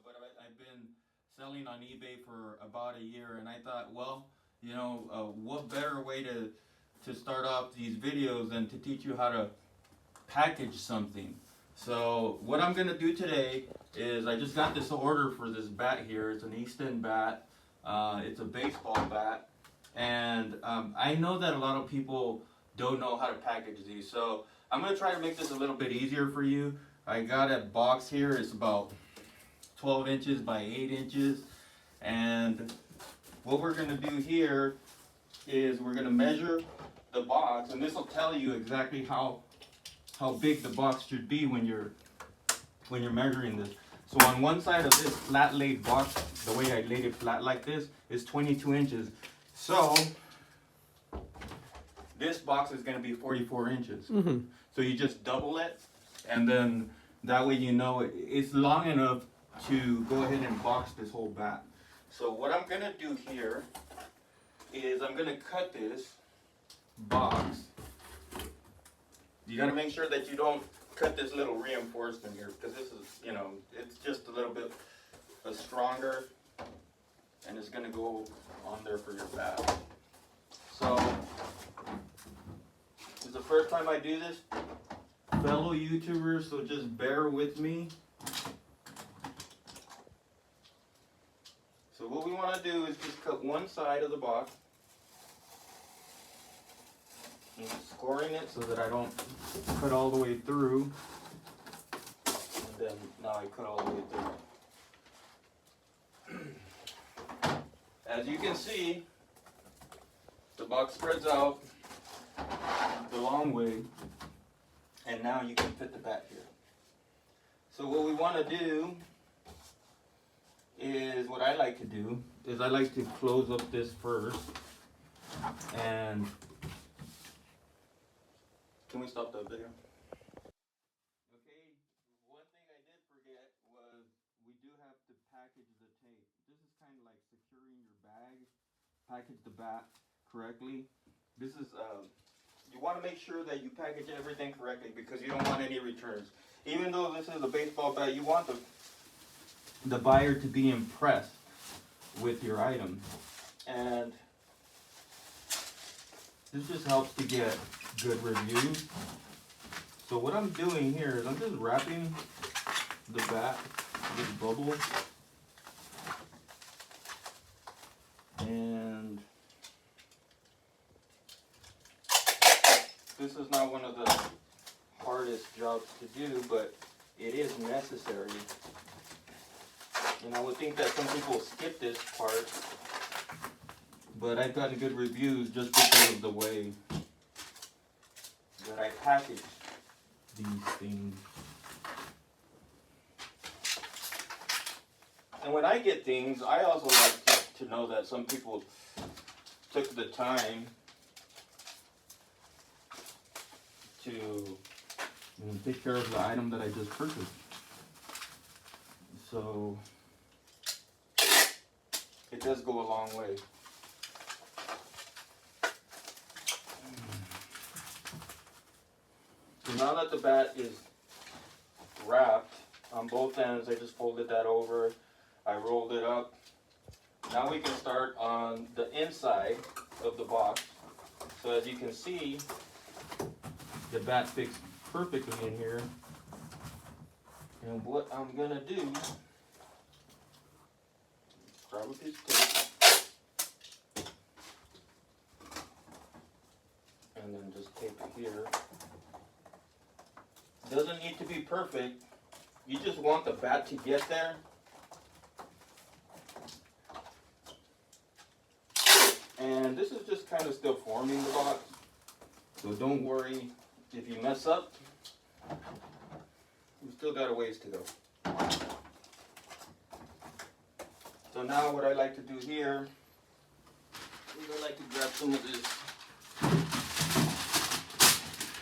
but I've been selling on eBay for about a year, and I thought, well, what better way to start off these videos than to teach you how to package something. So what I'm gonna do today is I just got this order for this bat here. It's an East End bat. It's a baseball bat, and I know that a lot of people don't know how to package these, so I'm gonna try to make this a little bit easier for you. I got a box here. It's about 12 inches by 8 inches, and what we're gonna do here is we're gonna measure the box, and this will tell you exactly how big the box should be when you're measuring this. So on one side of this flat laid box, the way I laid it flat like this, is 22 inches. So this box is going to be 44 inches. Mm-hmm. So you just double it, and then that way you know it's long enough to go ahead and box this whole bat. So what I'm going to do here is I'm going to cut this box. You got to make sure that you don't cut this little reinforcement here, because this is, it's just a little bit stronger, and it's going to go on there for your bat. So it's the first time I do this, fellow YouTubers, so just bear with me. So what we want to do is just cut one side of the box. I'm scoring it so that I don't cut all the way through. And then now I cut all the way through. As you can see, the box spreads out the long way, and now you can fit the bat here. So what we want to do is, what I like to do is I like to close up this first, and can we stop the video? Okay, one thing I did forget was we do have to package the tape. This is kind of like securing your bag. Package the bat correctly. This is, you want to make sure that you package everything correctly, because you don't want any returns. Even though this is a baseball bat, you want the buyer to be impressed with your item. And this just helps to get good reviews. So what I'm doing here is I'm just wrapping the bat with bubble, and this is not one of the hardest jobs to do, but it is necessary. And I would think that some people skip this part, but I've gotten good reviews just because of the way that I package these things. And when I get things, I also like to know that some people took the time to take care of the item that I just purchased. So it does go a long way. So now that the bat is wrapped on both ends, I just folded that over, I rolled it up. Now we can start on the inside of the box. So as you can see, the bat fits perfectly in here. And what I'm gonna do, grab a piece of tape, and then just tape it here. Doesn't need to be perfect. You just want the bat to get there. And this is just kind of still forming the box, so don't worry if you mess up. We still got a ways to go. So now what I like to do here is I like to grab some of this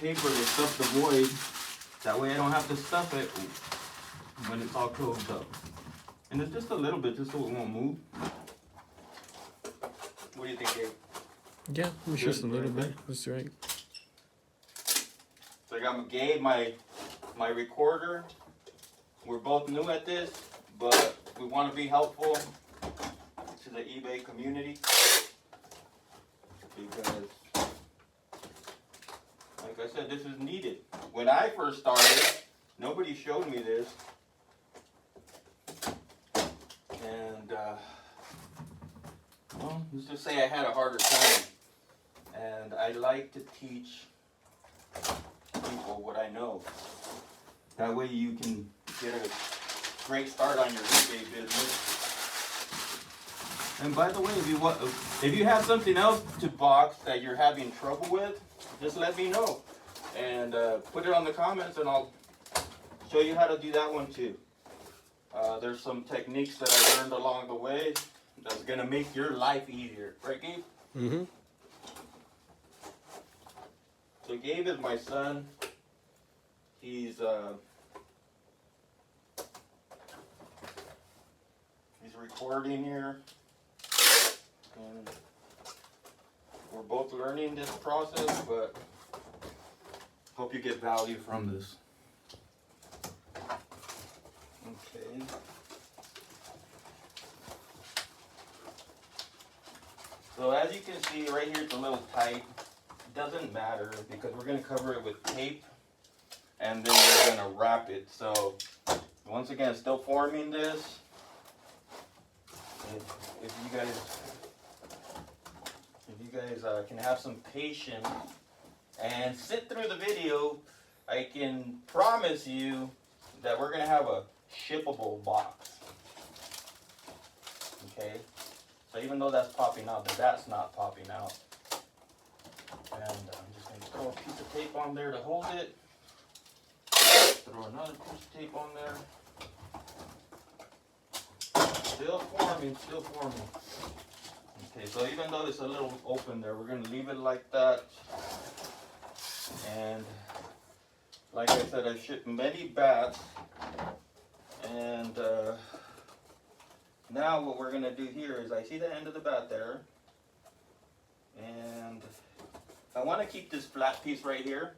paper to stuff the void. That way I don't have to stuff it when it's all closed up. And it's just a little bit, just so it won't move. What do you think, Gabe? Yeah, just a little bit. That's right. So I got Gabe, my recorder. We're both new at this, but we want to be helpful to the eBay community because, like I said, this is needed. When I first started, nobody showed me this, and well, let's just say I had a harder time. And I like to teach people what I know. That way you can get a great start on your eBay business. And by the way, if you have something else to box that you're having trouble with, just let me know. And put it on the comments and I'll show you how to do that one too. There's some techniques that I learned along the way that's gonna make your life easier. Right, Gabe? Mm-hmm. So Gabe is my son. He's recording here, and we're both learning this process, but hope you get value from this. Okay. So as you can see right here, it's a little tight. It doesn't matter because we're going to cover it with tape and then we're going to wrap it. So once again, still forming this. If you guys can have some patience and sit through the video, I can promise you that we're going to have a shippable box. Okay? So even though that's popping out, that's not popping out. And I'm just going to throw a piece of tape on there to hold it. Throw another piece of tape on there. Still forming, still forming. Okay, so even though it's a little open there, we're going to leave it like that. And like I said, I shipped many bats. And now what we're going to do here is I see the end of the bat there. And I want to keep this flat piece right here.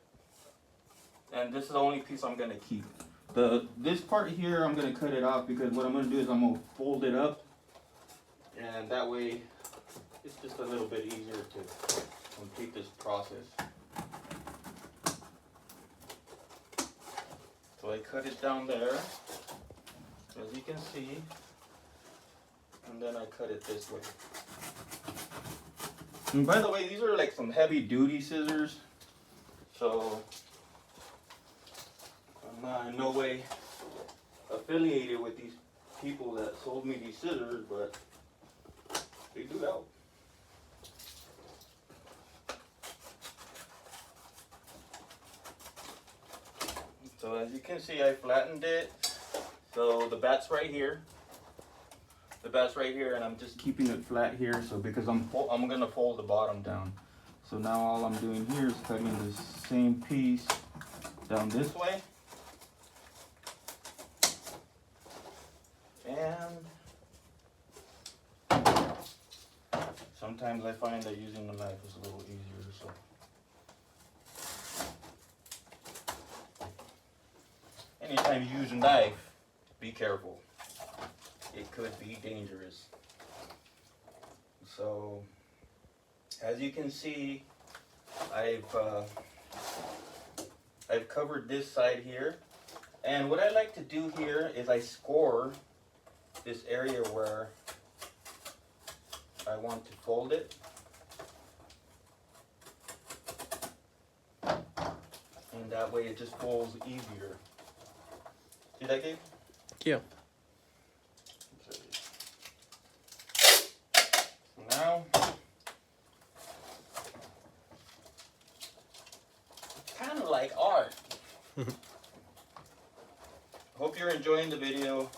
And this is the only piece I'm going to keep. This part here, I'm going to cut it off because what I'm going to do is I'm going to fold it up. And that way, it's just a little bit easier to complete this process. So I cut it down there, as you can see. And then I cut it this way. And by the way, these are like some heavy duty scissors. So I'm not in no way affiliated with these people that sold me these scissors, but they do help. So as you can see, I flattened it. So the bat's right here. The bat's right here, and I'm just keeping it flat here. So because I'm gonna fold the bottom down. So now all I'm doing here is cutting this same piece down this way. And sometimes I find that using the knife is a little easier, so. Anytime you use a knife, be careful. It could be dangerous. So, as you can see, I've covered this side here. And what I like to do here is I score this area where I want to fold it. And that way it just folds easier. See that, Gabe? Yeah. Okay. Now, kind of like art. Hope you're enjoying the video.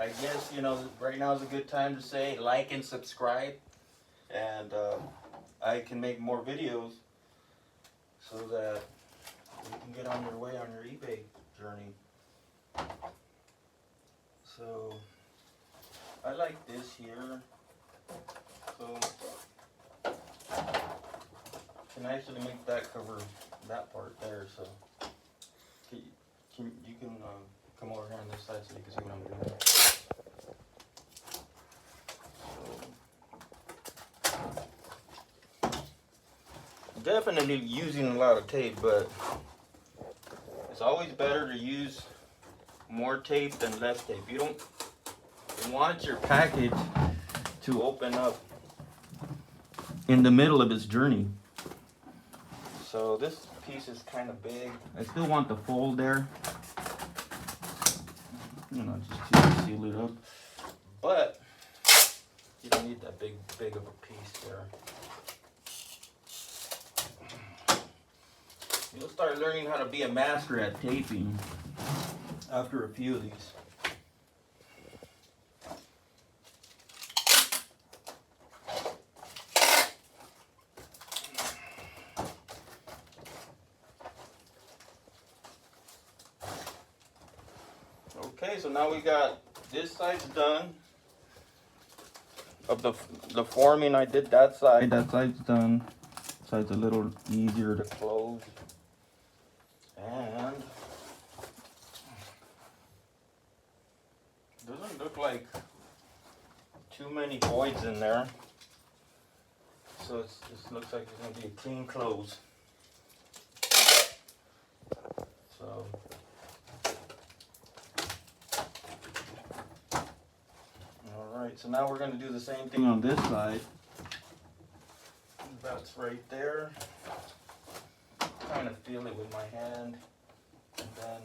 I guess, right now is a good time to say like and subscribe. And I can make more videos so that you can get on your way on your eBay journey. So, I like this here. So, can actually make that cover that part there. So, You can come over here on this side so you can see what I'm doing. Definitely using a lot of tape, but it's always better to use more tape than less tape. You don't want your package to open up in the middle of its journey. So this piece is kind of big. I still want the fold there. You know, just to seal it up. But you don't need that big of a piece there. You'll start learning how to be a master at taping after a few of these. Okay, so now we got this side's done. Of the forming, I did that side. That side's done. This side's a little easier to close. And doesn't look like too many voids in there. So it looks like it's going to be a clean close. So alright, so now we're going to do the same thing on this side. That's right there. Kind of feel it with my hand, and then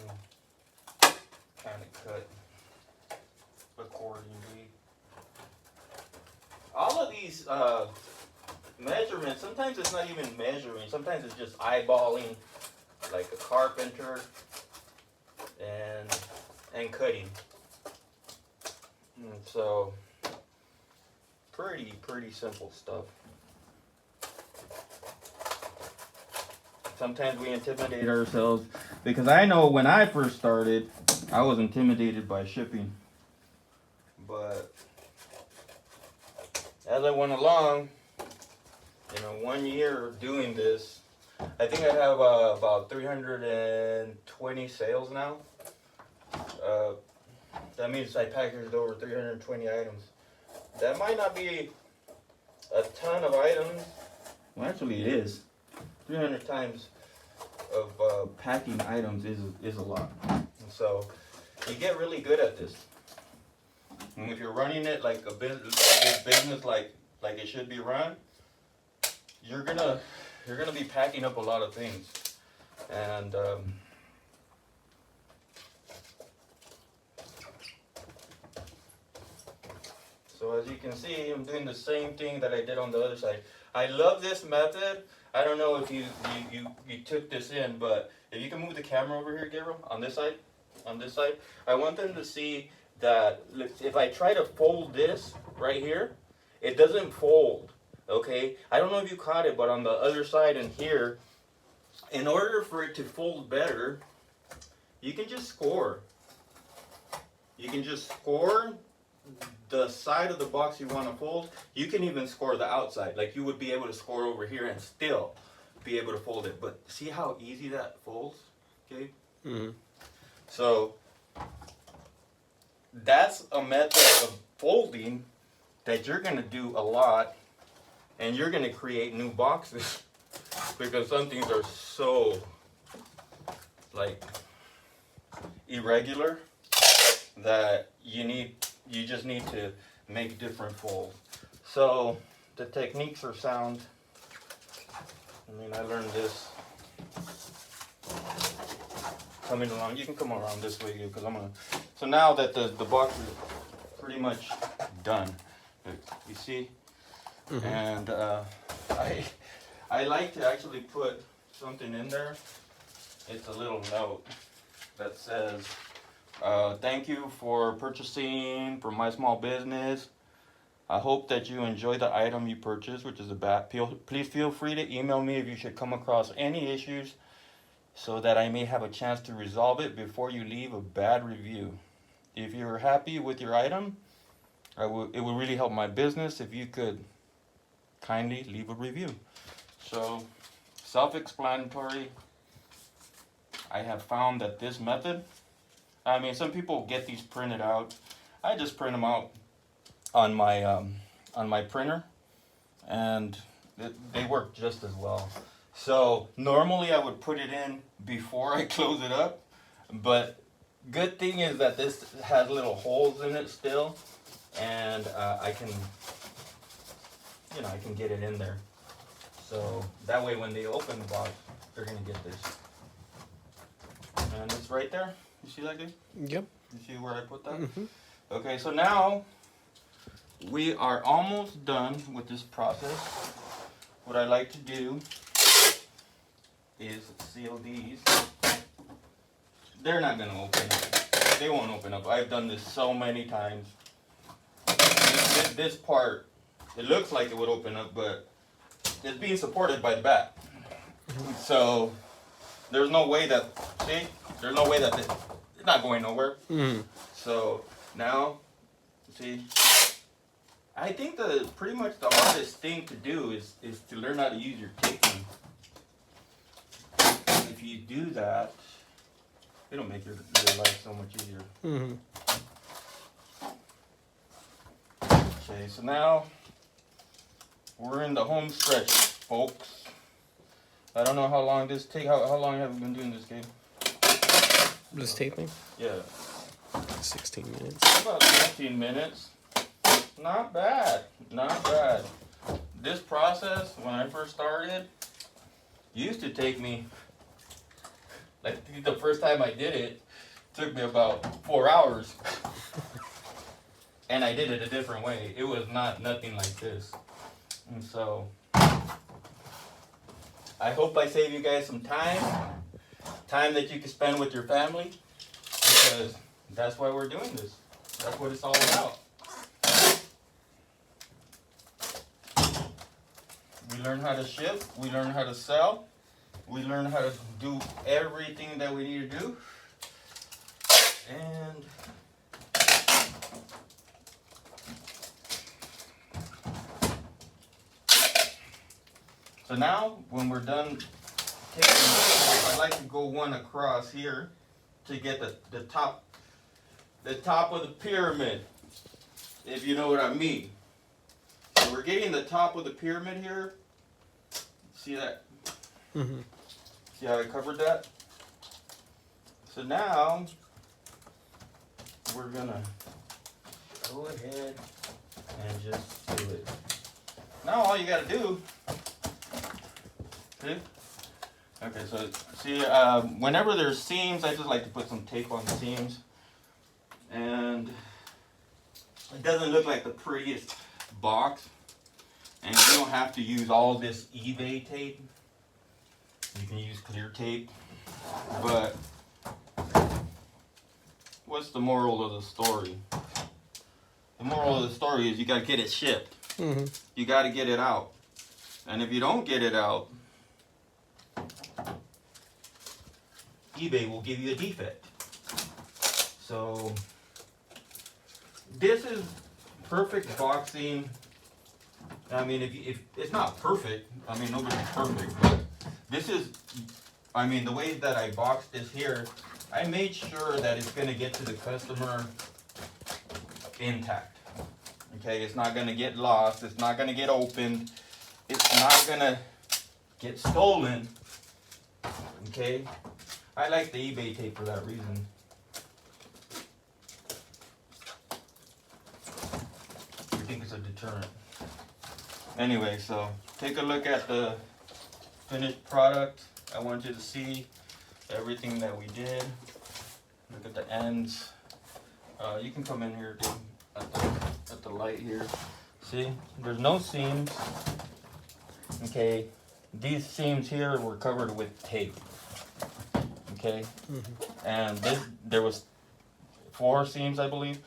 kind of cut accordingly. All of these measurements, sometimes it's not even measuring, sometimes it's just eyeballing like a carpenter and cutting. And so pretty simple stuff. Sometimes we intimidate ourselves, because I know when I first started, I was intimidated by shipping. But as I went along, 1 year of doing this, I think I have about 320 sales now. That means I packaged over 320 items. That might not be a ton of items. Well, actually it is. 300 times of packing items is a lot. And so you get really good at this. And if you're running it like a business like it should be run, you're gonna be packing up a lot of things. And so as you can see, I'm doing the same thing that I did on the other side. I love this method. I don't know if you took this in, but if you can move the camera over here, Gabriel, on this side, I want them to see that if I try to fold this right here, it doesn't fold, okay? I don't know if you caught it, but on the other side and here, in order for it to fold better, you can just score. You can just score the side of the box you want to fold. You can even score the outside. Like you would be able to score over here and still be able to fold it. But see how easy that folds? Okay? Mm-hmm. So that's a method of folding that you're going to do a lot, and you're going to create new boxes because some things are so like irregular that you just need to make different folds. So the techniques are sound. I mean, I learned this coming along. You can come around this way because I'm gonna. So now that the box is pretty much done, you see, mm-hmm. And I like to actually put something in there. It's a little note that says, thank you for purchasing from my small business. I hope that you enjoy the item you purchased, which is a bat. Please feel free to email me if you should come across any issues so that I may have a chance to resolve it before you leave a bad review. If you're happy with your item, it would really help my business if you could kindly leave a review. So, self-explanatory. I have found that this method, I mean, some people get these printed out. I just print them out on my printer, and they work just as well. So normally I would put it in before I close it up, but good thing is that this has little holes in it still, and I can get it in there. So that way when they open the box, they're gonna get this. And it's right there. You see that, dude? Yep. You see where I put that? Mm-hmm. Okay, so now we are almost done with this process. What I like to do is seal these. They're not gonna open up. They won't open up. I've done this so many times. This part, it looks like it would open up, but it's being supported by the back. So there's no way that, see, there's no way that it's not going nowhere. Mm-hmm. So now, see, I think pretty much the hardest thing to do is to learn how to use your taping. If you do that, it'll make your life so much easier. Mm-hmm. Okay, so now we're in the home stretch, folks. I don't know how long this take. How long have we been doing this game? This taping? Yeah, 16 minutes. about 15 minutes. Not bad, not bad. This process, when I first started, used to take me, like the first time I did it, took me about 4 hours. And I did it a different way. It was nothing like this. And so, I hope I save you guys some time that you can spend with your family, because that's why we're doing this. That's what it's all about. We learn how to ship, we learn how to sell, we learn how to do everything that we need to do. And so now, when we're done taking, I like to go one across here to get the top of the pyramid, if you know what I mean. So we're getting the top of the pyramid here. See that? Mm-hmm. See how I covered that? So now, we're gonna go ahead and just do it. Now all you gotta do, see? Okay, so see, whenever there's seams, I just like to put some tape on the seams. And it doesn't look like the prettiest box. And you don't have to use all this eBay tape. You can use clear tape. But what's the moral of the story? The moral of the story is you gotta get it shipped. Mm-hmm. You gotta get it out. And if you don't get it out, eBay will give you a defect. So this is perfect boxing. I mean, if it's not perfect, I mean, nobody's perfect, but this is, I mean, the way that I boxed this here, I made sure that it's going to get to the customer intact. Okay, it's not going to get lost, it's not going to get opened, it's not going to get stolen. Okay, I like the eBay tape for that reason. I think it's a deterrent. Anyway, so take a look at the finished product. I want you to see everything that we did. Look at the ends. You can come in here, dude, at the light here. See, there's no seams. Okay, these seams here were covered with tape. Okay, and there was 4 seams, I believe,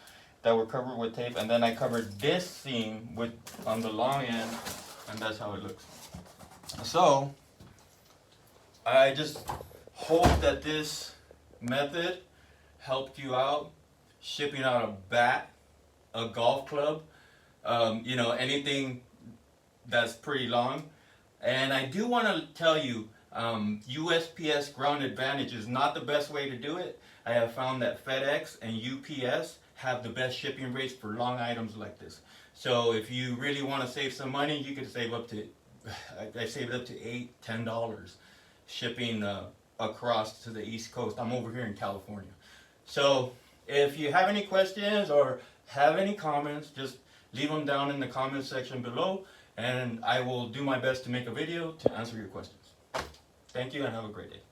that were covered with tape, and then I covered this seam on the long end, and that's how it looks. So I just hope that this method helped you out shipping out a bat, a golf club, anything that's pretty long. And I do want to tell you, USPS Ground Advantage is not the best way to do it. I have found that FedEx and UPS have the best shipping rates for long items like this. So if you really want to save some money, you could save up to, I saved up to $8-10 shipping across to the East Coast. I'm over here in California. So if you have any questions or have any comments, just leave them down in the comment section below, and I will do my best to make a video to answer your questions. Thank you and have a great day.